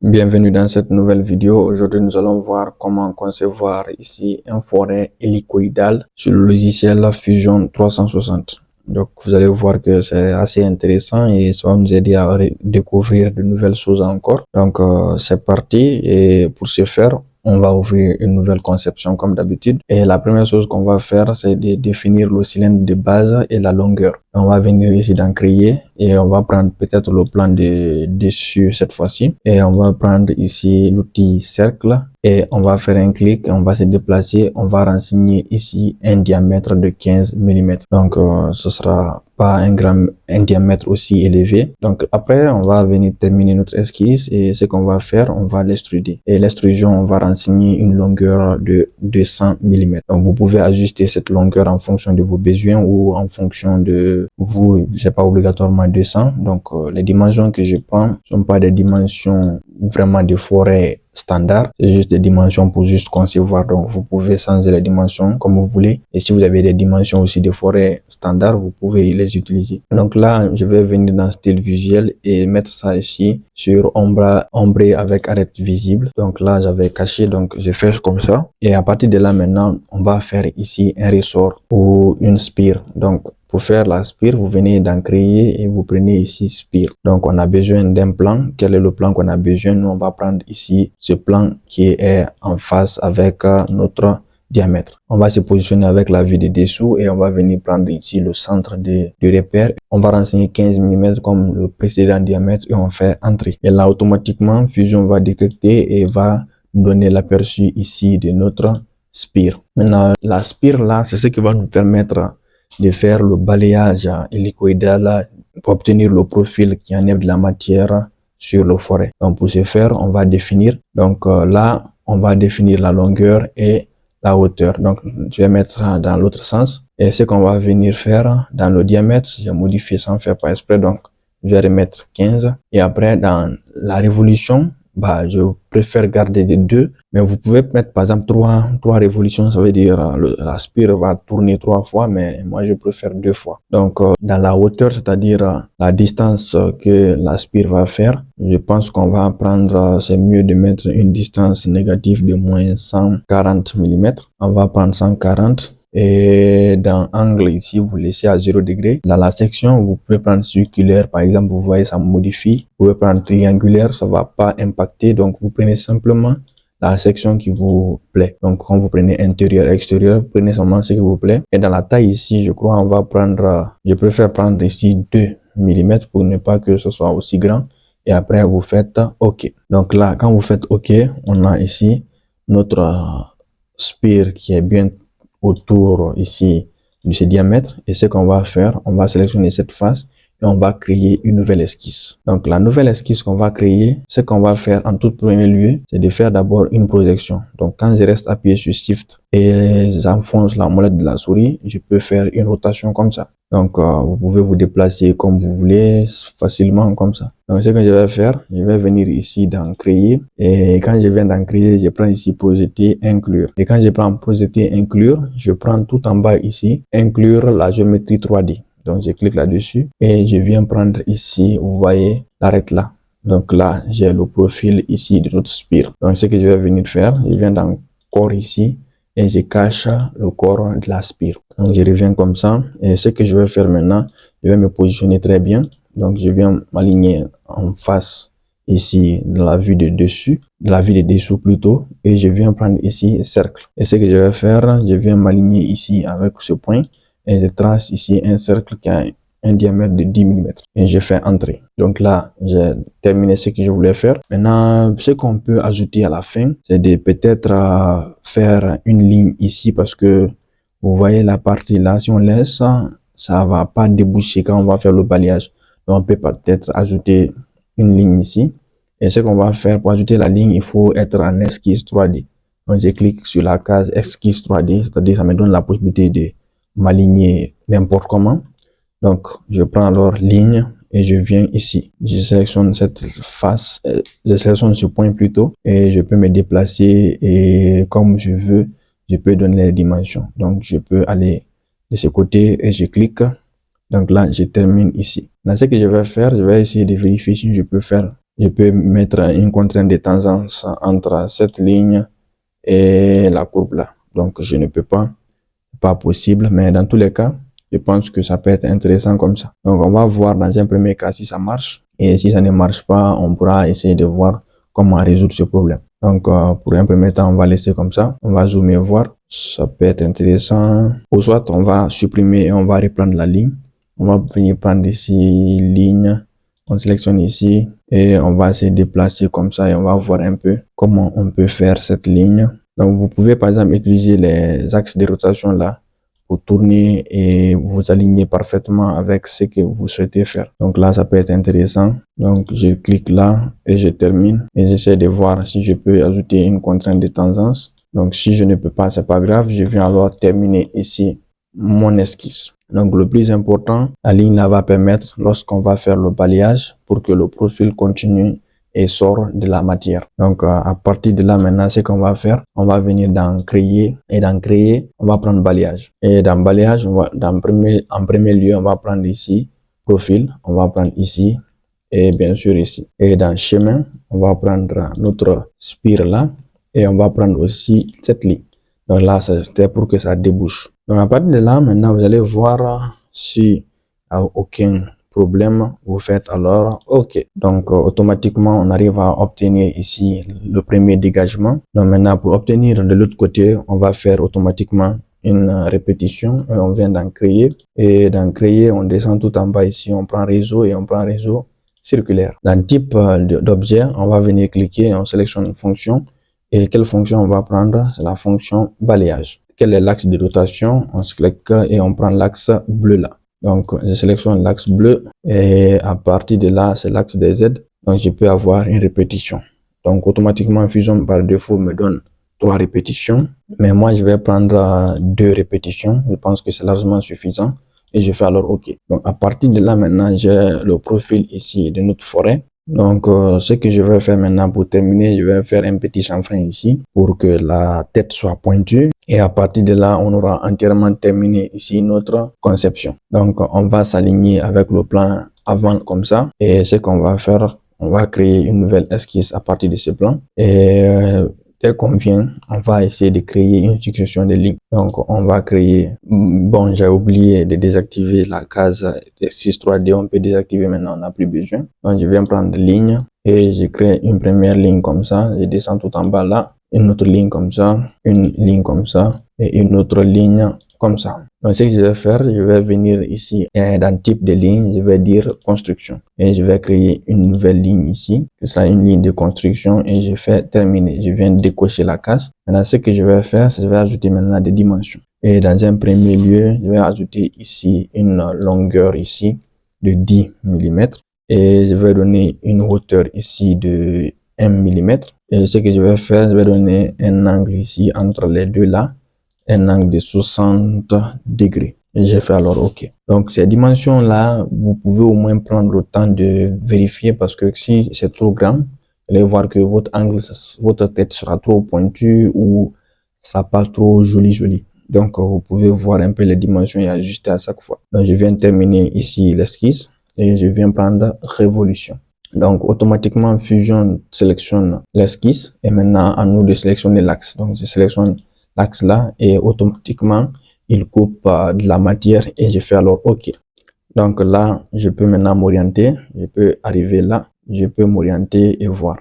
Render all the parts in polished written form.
Bienvenue dans cette nouvelle vidéo. Aujourd'hui, nous allons voir comment concevoir ici un forêt hélicoïdal sur le logiciel Fusion 360. Donc, vous allez voir que c'est assez intéressant et ça va nous aider à découvrir de nouvelles choses encore. Donc, c'est parti et pour ce faire, on va ouvrir une nouvelle conception comme d'habitude. Et la première chose qu'on va faire, c'est de définir le cylindre de base et la longueur. On va venir ici dans créer et on va prendre peut-être le plan de dessus cette fois-ci. Et on va prendre ici l'outil cercle et on va faire un clic, on va se déplacer, on va renseigner ici un diamètre de 15 mm. Donc, ce sera pas un diamètre aussi élevé. Donc après, on va venir terminer notre esquisse et ce qu'on va faire, on va l'extruder. Et l'extrusion, on va renseigner une longueur de 200 mm. Donc vous pouvez ajuster cette longueur en fonction de vos besoins ou en fonction de vous, c'est pas obligatoirement 200. Donc les dimensions que je prends sont pas des dimensions vraiment de forêt standard, c'est juste des dimensions pour juste concevoir. Donc vous pouvez changer les dimensions comme vous voulez, et si vous avez des dimensions aussi de forêt standard, vous pouvez les utiliser. Donc là, je vais venir dans style visuel et mettre ça ici sur ombré avec arête visible. Donc là, j'avais caché, donc je fais comme ça, et à partir de là maintenant, on va faire ici un ressort ou une spire. Donc pour faire la spire, vous venez d'en créer et vous prenez ici spire. Donc, on a besoin d'un plan. Quel est le plan qu'on a besoin? Nous, on va prendre ici ce plan qui est en face avec notre diamètre. On va se positionner avec la vue de dessous et on va venir prendre ici le centre du repère. On va renseigner 15 mm comme le précédent diamètre et on fait entrer. Et là, automatiquement, Fusion va détecter et va nous donner l'aperçu ici de notre spire. Maintenant, la spire là, c'est ce qui va nous permettre de faire le balayage hélicoïdal pour obtenir le profil qui enlève de la matière sur le forêt. Donc pour ce faire, on va définir. Donc là, on va définir la longueur et la hauteur. Donc je vais mettre ça dans l'autre sens. Et ce qu'on va venir faire dans le diamètre, j'ai modifié sans faire pas exprès. Donc je vais remettre 15. Et après, dans la révolution, je préfère garder des 2, mais vous pouvez mettre par exemple 3 révolutions, ça veut dire la spire va tourner 3 fois, mais moi je préfère 2 fois. Donc dans la hauteur, c'est-à-dire la distance que la spire va faire, je pense qu'on va prendre, c'est mieux de mettre une distance négative de moins 140 mm. On va prendre 140. Et dans angle ici, vous laissez à 0 degré. Dans la section, vous pouvez prendre circulaire. Par exemple, vous voyez, ça modifie. Vous pouvez prendre triangulaire, ça va pas impacter. Donc, vous prenez simplement la section qui vous plaît. Donc, quand vous prenez intérieur, extérieur, prenez seulement ce qui vous plaît. Et dans la taille ici, je crois, on va prendre, je préfère prendre ici 2 mm pour ne pas que ce soit aussi grand. Et après, vous faites OK. Donc là, quand vous faites OK, on a ici notre spire qui est bien autour ici de ce diamètre, et ce qu'on va faire, on va sélectionner cette face et on va créer une nouvelle esquisse. Donc la nouvelle esquisse qu'on va créer, ce qu'on va faire en tout premier lieu, c'est de faire d'abord une projection. Donc quand je reste appuyé sur Shift et j'enfonce la molette de la souris, je peux faire une rotation comme ça. Donc vous pouvez vous déplacer comme vous voulez, facilement comme ça. Donc ce que je vais faire, je vais venir ici dans créer, et quand je viens dans créer, je prends ici projeter, inclure. Et quand je prends projeter, inclure, je prends tout en bas ici, inclure la géométrie 3D. Donc je clique là-dessus et je viens prendre ici, vous voyez, l'arête là. Donc là, j'ai le profil ici de notre spire. Donc ce que je vais venir faire, je viens dans corps ici et je cache le corps de la spire. Donc je reviens comme ça, et ce que je vais faire maintenant, je vais me positionner très bien. Donc je viens m'aligner en face ici de la vue de dessus, de la vue de dessous plutôt, et je viens prendre ici cercle. Et ce que je vais faire, je viens m'aligner ici avec ce point et je trace ici un cercle qui a un diamètre de 10 mm et je fais entrer. Donc là, j'ai terminé ce que je voulais faire. Maintenant, ce qu'on peut ajouter à la fin, c'est de peut-être faire une ligne ici, parce que vous voyez la partie là, si on laisse, ça va pas déboucher quand on va faire le balayage. Donc on peut peut-être ajouter une ligne ici. Et ce qu'on va faire pour ajouter la ligne, il faut être en esquisse 3D. Donc je clique sur la case esquisse 3D, c'est-à-dire ça me donne la possibilité de m'aligner n'importe comment. Donc je prends alors ligne et je viens ici, je sélectionne cette face, je sélectionne ce point plutôt, et je peux me déplacer et comme je veux, je peux donner les dimensions. Donc je peux aller de ce côté et je clique. Donc là, je termine ici. Dans ce que je vais faire, je vais essayer de vérifier si je peux faire je peux mettre une contrainte de tangence entre cette ligne et la courbe là. Donc, je ne peux pas possible, mais dans tous les cas, je pense que ça peut être intéressant comme ça. Donc, on va voir dans un premier cas si ça marche. Et si ça ne marche pas, on pourra essayer de voir comment résoudre ce problème. Donc, pour un premier temps, on va laisser comme ça. On va zoomer voir. Ça peut être intéressant. Ou soit, on va supprimer et on va reprendre la ligne. On va venir prendre ici ligne. On sélectionne ici et on va se déplacer comme ça et on va voir un peu comment on peut faire cette ligne. Donc, vous pouvez par exemple utiliser les axes de rotation là pour tourner et vous aligner parfaitement avec ce que vous souhaitez faire. Donc là, ça peut être intéressant. Donc, je clique là et je termine et j'essaie de voir si je peux ajouter une contrainte de tangence. Donc, si je ne peux pas, c'est pas grave. Je viens alors terminer ici mon esquisse. Donc, le plus important, la ligne là va permettre, lorsqu'on va faire le balayage, pour que le profil continue et sort de la matière. Donc, à partir de là, maintenant, ce qu'on va faire, on va venir dans créer et dans créer, on va prendre balayage. Et dans balayage, en premier lieu, on va prendre ici profil, on va prendre ici et bien sûr ici. Et dans chemin, on va prendre notre spire là et on va prendre aussi cette ligne. Donc là, c'était pour que ça débouche. Donc à partir de là, maintenant, vous allez voir si aucun problème, vous faites alors OK. Donc automatiquement, on arrive à obtenir ici le premier dégagement. Donc maintenant, pour obtenir de l'autre côté, on va faire automatiquement une répétition et on vient d'en créer. Et dans créer, on descend tout en bas ici, on prend réseau et on prend réseau circulaire. Dans type d'objet, on va venir cliquer et on sélectionne une fonction. Et quelle fonction on va prendre? C'est la fonction balayage. Quel est l'axe de rotation? On se clique et on prend l'axe bleu là. Donc, je sélectionne l'axe bleu et à partir de là, c'est l'axe des Z. Donc, je peux avoir une répétition. Donc, automatiquement, Fusion par défaut me donne 3 répétitions. Mais moi, je vais prendre 2 répétitions. Je pense que c'est largement suffisant. Et je fais alors OK. Donc, à partir de là, maintenant, j'ai le profil ici de notre forêt. Donc, ce que je vais faire maintenant pour terminer, je vais faire un petit chanfrein ici pour que la tête soit pointue. Et à partir de là, on aura entièrement terminé ici notre conception. Donc, on va s'aligner avec le plan avant comme ça. Et ce qu'on va faire, on va créer une nouvelle esquisse à partir de ce plan. Et dès qu'on vient, on va essayer de créer une succession de lignes. Donc, on va créer, bon, j'ai oublié de désactiver la case esquisse 3D, on peut désactiver maintenant, on n'a plus besoin. Donc, je viens prendre ligne et je crée une première ligne comme ça, je descends tout en bas là, une autre ligne comme ça, une ligne comme ça et une autre ligne comme ça. Donc, ce que je vais faire, je vais venir ici et dans type de ligne, je vais dire construction et je vais créer une nouvelle ligne ici. Ce sera une ligne de construction et je fais terminer. Je viens décocher la case. Maintenant, ce que je vais faire, c'est que je vais ajouter maintenant des dimensions. Et dans un premier lieu, je vais ajouter ici une longueur ici de 10 mm et je vais donner une hauteur ici de 1 mm. Et ce que je vais faire, je vais donner un angle ici entre les deux là, un angle de 60 degrés. Et j'ai fait alors OK. Donc, ces dimensions-là, vous pouvez au moins prendre le temps de vérifier parce que si c'est trop grand, vous allez voir que votre angle, votre tête sera trop pointue ou sera pas trop joli. Donc, vous pouvez voir un peu les dimensions et ajuster à chaque fois. Donc, je viens terminer ici l'esquisse et je viens prendre révolution. Donc, automatiquement, Fusion sélectionne l'esquisse et maintenant, à nous de sélectionner l'axe. Donc, je sélectionne l'axe là et automatiquement, il coupe de la matière et je fais alors OK. Donc là, je peux maintenant m'orienter. Je peux arriver là. Je peux m'orienter et voir.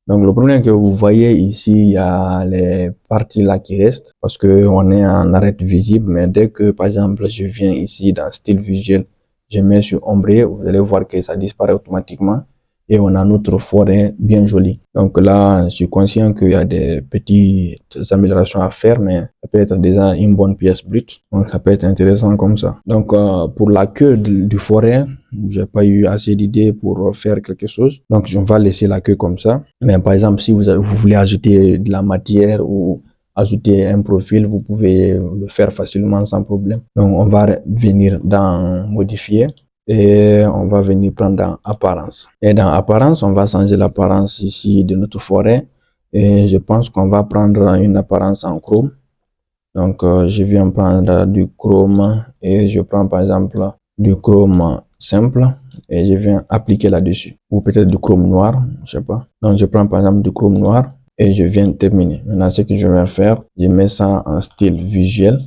Donc, le problème que vous voyez ici, il y a les parties là qui restent parce que on est en arête visible. Mais dès que, par exemple, je viens ici dans style visuel, je mets sur ombré, vous allez voir que ça disparaît automatiquement et on a notre forêt bien jolie. Donc là, je suis conscient qu'il y a des petites améliorations à faire, mais ça peut être déjà une bonne pièce brute. Donc ça peut être intéressant comme ça. Donc pour la queue du forêt, j'ai pas eu assez d'idées pour faire quelque chose. Donc on va laisser la queue comme ça. Mais par exemple, si vous voulez ajouter de la matière ou ajouter un profil, vous pouvez le faire facilement sans problème. Donc on va venir dans modifier. Et on va venir prendre dans apparence. Et dans apparence, on va changer l'apparence ici de notre forêt. Et je pense qu'on va prendre une apparence en chrome. Donc, je viens prendre du chrome et je prends par exemple du chrome simple et je viens appliquer là-dessus. Ou peut-être du chrome noir, je sais pas. Donc, je prends par exemple du chrome noir et je viens terminer. Maintenant, ce que je vais faire, je mets ça en style visuel.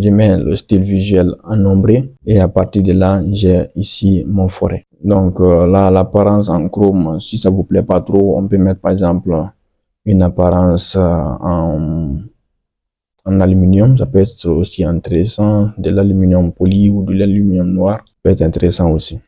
Je mets le style visuel en ombré et à partir de là, j'ai ici mon forêt. Donc là, l'apparence en chrome, si ça vous plaît pas trop, on peut mettre par exemple une apparence en aluminium. Ça peut être aussi intéressant, de l'aluminium poli ou de l'aluminium noir. Ça peut être intéressant aussi.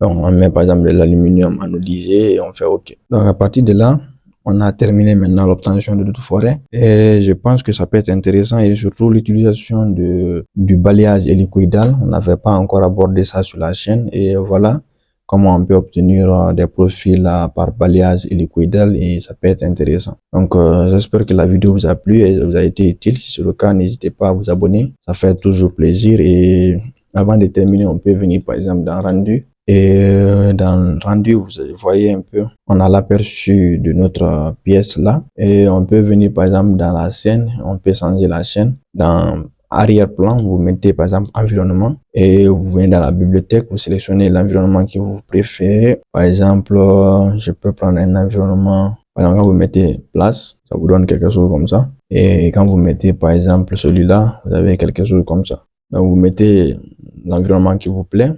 Donc on met par exemple de l'aluminium anodisé et on fait OK. Donc à partir de là, on a terminé maintenant l'obtention de notre forêt et je pense que ça peut être intéressant et surtout l'utilisation du balayage hélicoïdal. On n'avait pas encore abordé ça sur la chaîne et voilà comment on peut obtenir des profils par balayage hélicoïdal et ça peut être intéressant. Donc j'espère que la vidéo vous a plu et vous a été utile. Si c'est le cas, n'hésitez pas à vous abonner. Ça fait toujours plaisir et avant de terminer, on peut venir par exemple dans rendu. Et dans le rendu, vous voyez un peu, on a l'aperçu de notre pièce là. Et on peut venir par exemple dans la scène, on peut changer la chaîne. Dans arrière-plan, vous mettez par exemple environnement et vous venez dans la bibliothèque, vous sélectionnez l'environnement que vous préférez. Par exemple, je peux prendre un environnement. Par exemple, quand vous mettez place, ça vous donne quelque chose comme ça. Et quand vous mettez par exemple celui-là, vous avez quelque chose comme ça. Donc vous mettez l'environnement qui vous plaît.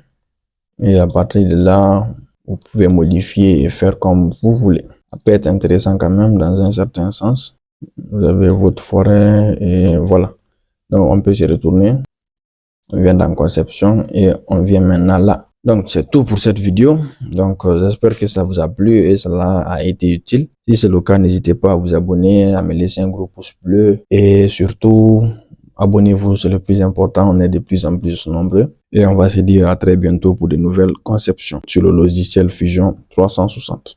Et à partir de là, vous pouvez modifier et faire comme vous voulez. Ça peut être intéressant quand même dans un certain sens. Vous avez votre forêt et voilà. Donc on peut se retourner. On vient dans conception et on vient maintenant là. Donc c'est tout pour cette vidéo. Donc j'espère que ça vous a plu et cela a été utile. Si c'est le cas, n'hésitez pas à vous abonner, à me laisser un gros pouce bleu et surtout abonnez-vous, c'est le plus important. On est de plus en plus nombreux. Et on va se dire à très bientôt pour de nouvelles conceptions sur le logiciel Fusion 360.